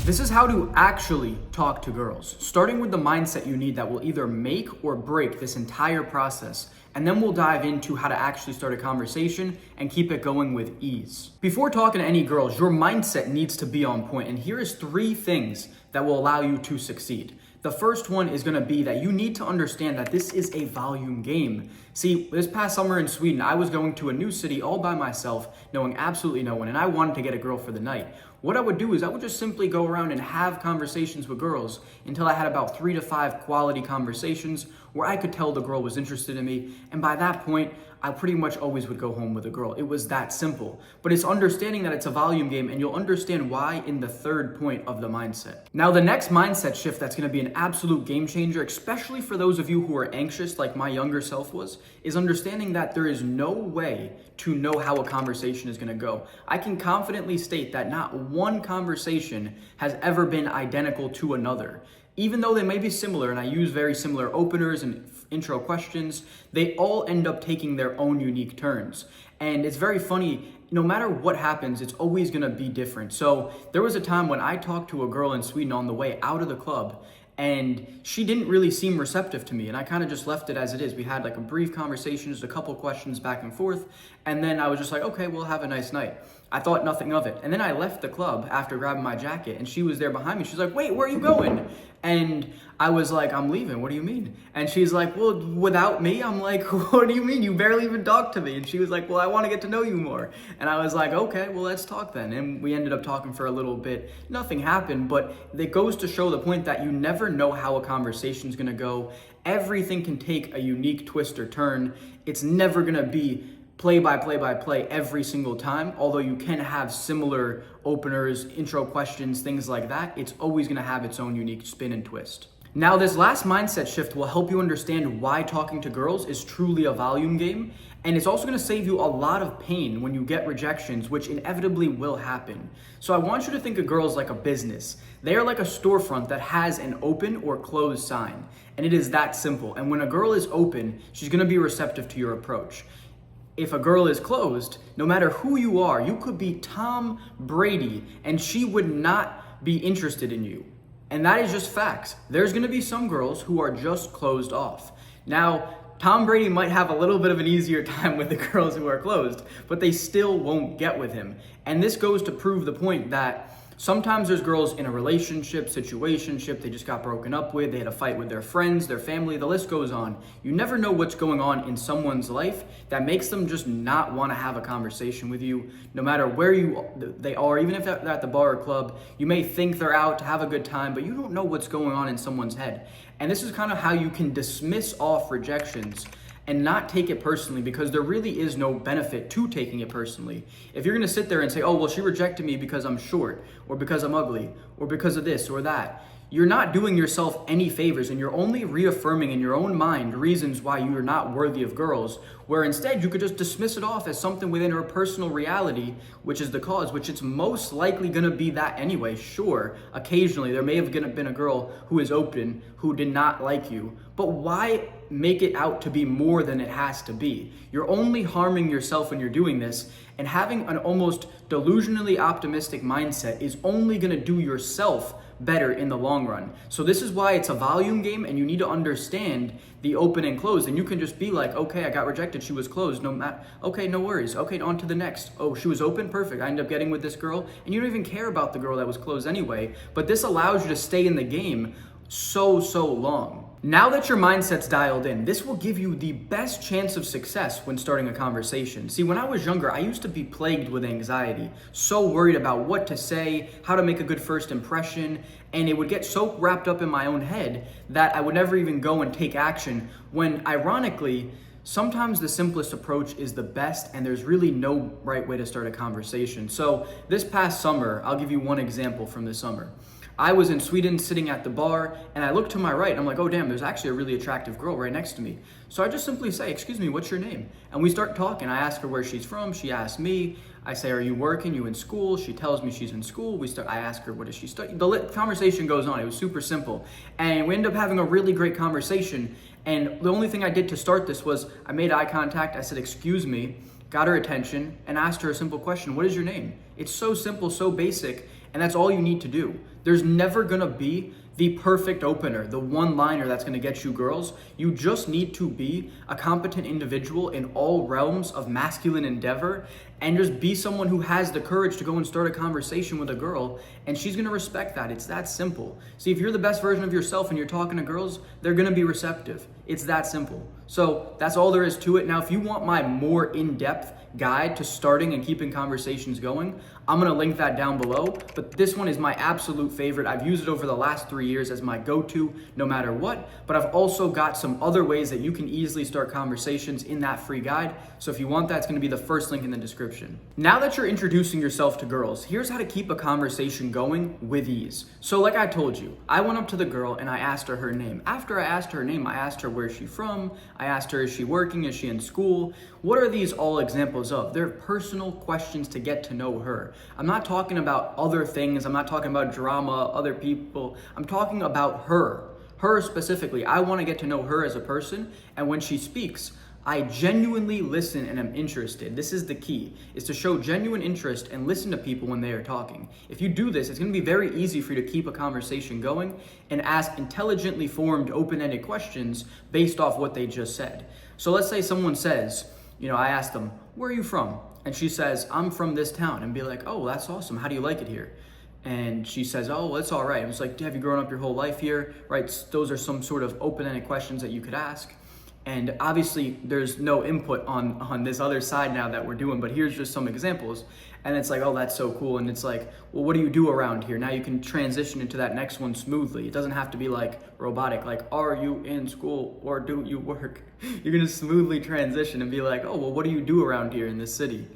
This is how to actually talk to girls, starting with the mindset you need that will either make or break this entire process, and then we'll dive into how to actually start a conversation and keep it going with ease. Before talking to any girls, your mindset needs to be on point, and here is 3 things that will allow you to succeed. The first one is gonna be that you need to understand that this is a volume game. See, this past summer in Sweden, I was going to a new city all by myself, knowing absolutely no one, and I wanted to get a girl for the night. What I would do is I would just simply go around and have conversations with girls until I had about 3 to 5 quality conversations where I could tell the girl was interested in me, and by that point, I pretty much always would go home with a girl. It was that simple. But it's understanding that it's a volume game, and you'll understand why in the third point of the mindset. Now, the next mindset shift that's gonna be an absolute game changer, especially for those of you who are anxious like my younger self was, is understanding that there is no way to know how a conversation is gonna go. I can confidently state that not one conversation has ever been identical to another. Even though they may be similar, and I use very similar openers and intro questions, they all end up taking their own unique turns. And it's very funny, no matter what happens, it's always gonna be different. So there was a time when I talked to a girl in Sweden on the way out of the club, and she didn't really seem receptive to me, and I kind of just left it as it is. We had like a brief conversation, just a couple questions back and forth, and then I was just like, okay, we'll have a nice night. I thought nothing of it. And then I left the club after grabbing my jacket, and she was there behind me. She's like, wait, where are you going? And I was like, I'm leaving, what do you mean? And she's like, well, without me? I'm like, what do you mean? You barely even talked to me. And she was like, well, I want to get to know you more. And I was like, okay, well, let's talk then. And we ended up talking for a little bit. Nothing happened, but it goes to show the point that you never know how a conversation's gonna go. Everything can take a unique twist or turn. It's never gonna be play by play every single time, although you can have similar openers, intro questions, things like that. It's always gonna have its own unique spin and twist. Now, this last mindset shift will help you understand why talking to girls is truly a volume game, and it's also gonna save you a lot of pain when you get rejections, which inevitably will happen. So I want you to think of girls like a business. They are like a storefront that has an open or closed sign, and it is that simple. And when a girl is open, she's gonna be receptive to your approach. If a girl is closed, no matter who you are, you could be Tom Brady and she would not be interested in you. And that is just facts. There's gonna be some girls who are just closed off. Now, Tom Brady might have a little bit of an easier time with the girls who are closed, but they still won't get with him. And this goes to prove the point that sometimes there's girls in a relationship, situationship, they just got broken up with, they had a fight with their friends, their family, the list goes on. You never know what's going on in someone's life that makes them just not want to have a conversation with you, no matter where they are, even if they're at the bar or club. You may think they're out to have a good time, but you don't know what's going on in someone's head. And this is kind of how you can dismiss off rejections and not take it personally, because there really is no benefit to taking it personally. If you're gonna sit there and say, oh, well, she rejected me because I'm short, or because I'm ugly, or because of this or that, you're not doing yourself any favors, and you're only reaffirming in your own mind reasons why you are not worthy of girls, where instead you could just dismiss it off as something within her personal reality, which is the cause, which it's most likely gonna be that anyway. Sure, occasionally there may have been a girl who is open, who did not like you, but why make it out to be more than it has to be? You're only harming yourself when you're doing this, and having an almost delusionally optimistic mindset is only gonna do yourself better in the long run. So this is why it's a volume game, and you need to understand the open and close. And you can just be like, okay, I got rejected, she was closed, okay, no worries, okay, on to the next. Oh, she was open, perfect, I ended up getting with this girl, and you don't even care about the girl that was closed anyway. But this allows you to stay in the game so long. Now that your mindset's dialed in, this will give you the best chance of success when starting a conversation. See, when I was younger, I used to be plagued with anxiety, so worried about what to say, how to make a good first impression, and it would get so wrapped up in my own head that I would never even go and take action, when ironically, sometimes the simplest approach is the best, and there's really no right way to start a conversation. So this past summer, I'll give you one example from this summer. I was in Sweden sitting at the bar, and I looked to my right, and I'm like, oh damn, there's actually a really attractive girl right next to me. So I just simply say, excuse me, what's your name? And we start talking. I ask her where she's from, she asks me. I say, are you working, you in school? She tells me she's in school. I ask her, what does she study? The conversation goes on. It was super simple. And we end up having a really great conversation. And the only thing I did to start this was I made eye contact, I said, excuse me, got her attention, and asked her a simple question, what is your name? It's so simple, so basic, and that's all you need to do. There's never gonna be the perfect opener, the one-liner that's gonna get you girls. You just need to be a competent individual in all realms of masculine endeavor and just be someone who has the courage to go and start a conversation with a girl, and she's gonna respect that. It's that simple. See, if you're the best version of yourself and you're talking to girls, they're gonna be receptive. It's that simple. So that's all there is to it. Now, if you want my more in-depth guide to starting and keeping conversations going, I'm gonna link that down below. But this one is my absolute favorite. I've used it over the last 3 years as my go-to no matter what. But I've also got some other ways that you can easily start conversations in that free guide. So if you want that, it's gonna be the first link in the description. Now that you're introducing yourself to girls, here's how to keep a conversation going with ease. So like I told you, I went up to the girl and I asked her name. After I asked her name, I asked her where she's from. I asked her, is she working? Is she in school? What are these all examples of? They're personal questions to get to know her. I'm not talking about other things. I'm not talking about drama, other people. I'm talking about her. Her specifically. I want to get to know her as a person. And when she speaks, I genuinely listen and am interested. This is the key, is to show genuine interest and listen to people when they are talking. If you do this, it's going to be very easy for you to keep a conversation going and ask intelligently formed, open-ended questions based off what they just said. So let's say someone says, I asked them, where are you from? And she says, I'm from this town. And be like, oh, that's awesome. How do you like it here? And she says, oh, well, it's all right. And it's like, have you grown up your whole life here? Right? Those are some sort of open-ended questions that you could ask. And obviously there's no input on this other side now that we're doing, but here's just some examples. And it's like, oh, that's so cool. And it's like, well, what do you do around here? Now you can transition into that next one smoothly. It doesn't have to be like robotic, like, are you in school or do you work? You're gonna smoothly transition and be like, oh, well, what do you do around here in this city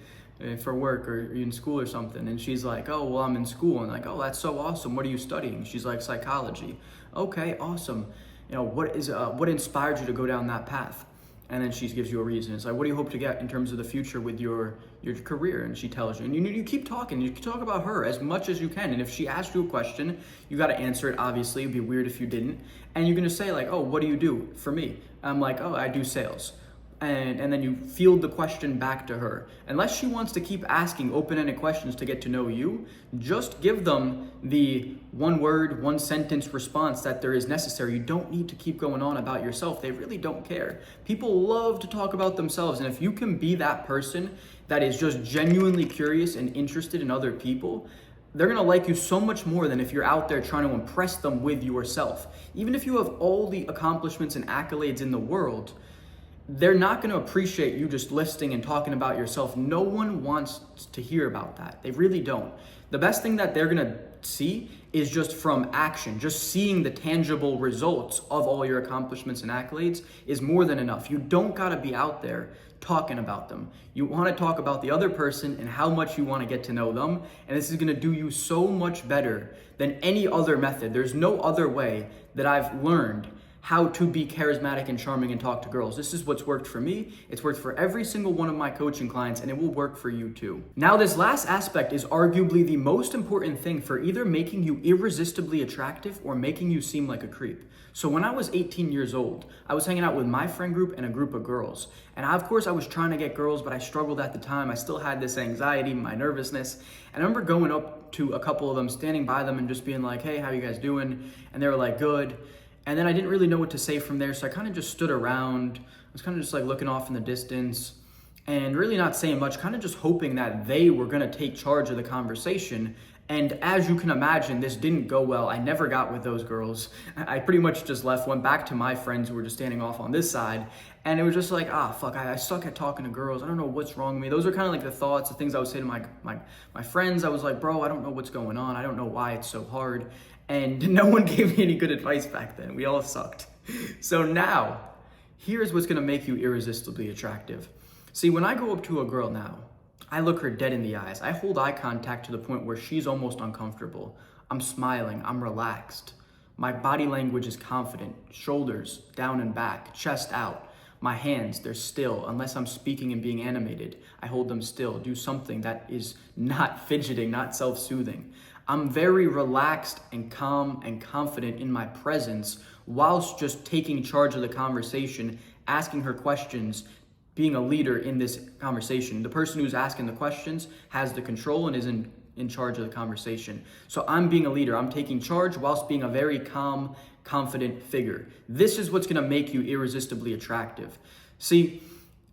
for work, or are you in school or something? And she's like, oh, well, I'm in school. And like, oh, that's so awesome. What are you studying? She's like, psychology. Okay, awesome. What inspired you to go down that path? And then she gives you a reason. It's like, what do you hope to get in terms of the future with your career? And she tells you. And you keep talking. You can talk about her as much as you can. And if she asks you a question, you got to answer it, obviously. It'd be weird if you didn't. And you're going to say like, oh, what do you do for me? I'm like, oh, I do sales. And then you field the question back to her. Unless she wants to keep asking open-ended questions to get to know you, just give them the one-word, one-sentence response that there is necessary. You don't need to keep going on about yourself. They really don't care. People love to talk about themselves, and if you can be that person that is just genuinely curious and interested in other people, they're gonna like you so much more than if you're out there trying to impress them with yourself. Even if you have all the accomplishments and accolades in the world, they're not going to appreciate you just listing and talking about yourself. No one wants to hear about that. They really don't. The best thing that they're going to see is just from action. Just seeing the tangible results of all your accomplishments and accolades is more than enough. You don't got to be out there talking about them. You want to talk about the other person and how much you want to get to know them. And this is going to do you so much better than any other method. There's no other way that I've learned how to be charismatic and charming and talk to girls. This is what's worked for me. It's worked for every single one of my coaching clients, and it will work for you too. Now, this last aspect is arguably the most important thing for either making you irresistibly attractive or making you seem like a creep. So when I was 18 years old, I was hanging out with my friend group and a group of girls. And of course I was trying to get girls, but I struggled at the time. I still had this anxiety, my nervousness. And I remember going up to a couple of them, standing by them and just being like, hey, how you guys doing? And they were like, good. And then I didn't really know what to say from there, so I kind of just stood around. I was kind of just like looking off in the distance and really not saying much, kind of just hoping that they were going to take charge of the conversation. And as you can imagine, this didn't go well. I never got with those girls. I pretty much just left, went back to my friends who were just standing off on this side. And it was just like, fuck, I suck at talking to girls. I don't know what's wrong with me. Those are kind of like the thoughts, the things I would say to my friends. I was like, bro, I don't know what's going on. I don't know why it's so hard. And no one gave me any good advice back then. We all sucked. So now, here's what's gonna make you irresistibly attractive. See, when I go up to a girl now, I look her dead in the eyes. I hold eye contact to the point where she's almost uncomfortable. I'm smiling, I'm relaxed. My body language is confident, shoulders down and back, chest out. My hands, they're still. Unless I'm speaking and being animated, I hold them still. Do something that is not fidgeting, not self-soothing. I'm very relaxed and calm and confident in my presence whilst just taking charge of the conversation, asking her questions, being a leader in this conversation. The person who's asking the questions has the control and is in in charge of the conversation. So I'm being a leader. I'm taking charge whilst being a very calm, confident figure. This is what's gonna make you irresistibly attractive. See,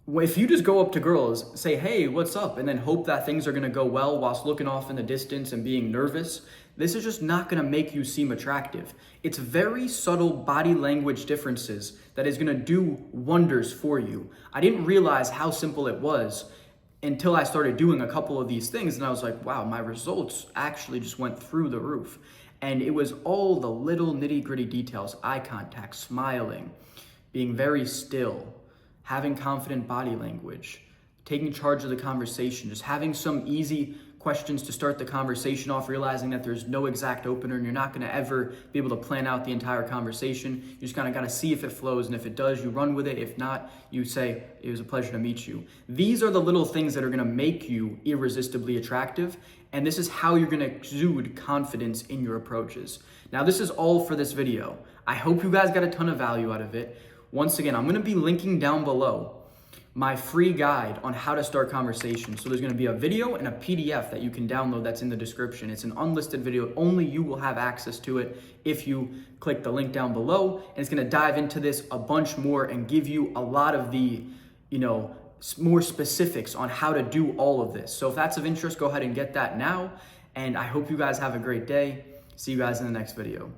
if you just go up to girls, say, hey, what's up, and then hope that things are gonna go well whilst looking off in the distance and being nervous, this is just not gonna make you seem attractive. It's very subtle body language differences that is gonna do wonders for you. I didn't realize how simple it was until I started doing a couple of these things, and I was like, wow, my results actually just went through the roof. And it was all the little nitty-gritty details: eye contact, smiling, being very still, having confident body language, taking charge of the conversation, just having some easy questions to start the conversation off, realizing that there's no exact opener and you're not gonna ever be able to plan out the entire conversation. You just kinda gotta see if it flows, and if it does, you run with it. If not, you say, it was a pleasure to meet you. These are the little things that are gonna make you irresistibly attractive, and this is how you're gonna exude confidence in your approaches. Now, this is all for this video. I hope you guys got a ton of value out of it. Once again, I'm gonna be linking down below my free guide on how to start conversations. So there's gonna be a video and a PDF that you can download that's in the description. It's an unlisted video. Only you will have access to it if you click the link down below. And it's gonna dive into this a bunch more and give you a lot of the, more specifics on how to do all of this. So if that's of interest, go ahead and get that now. And I hope you guys have a great day. See you guys in the next video.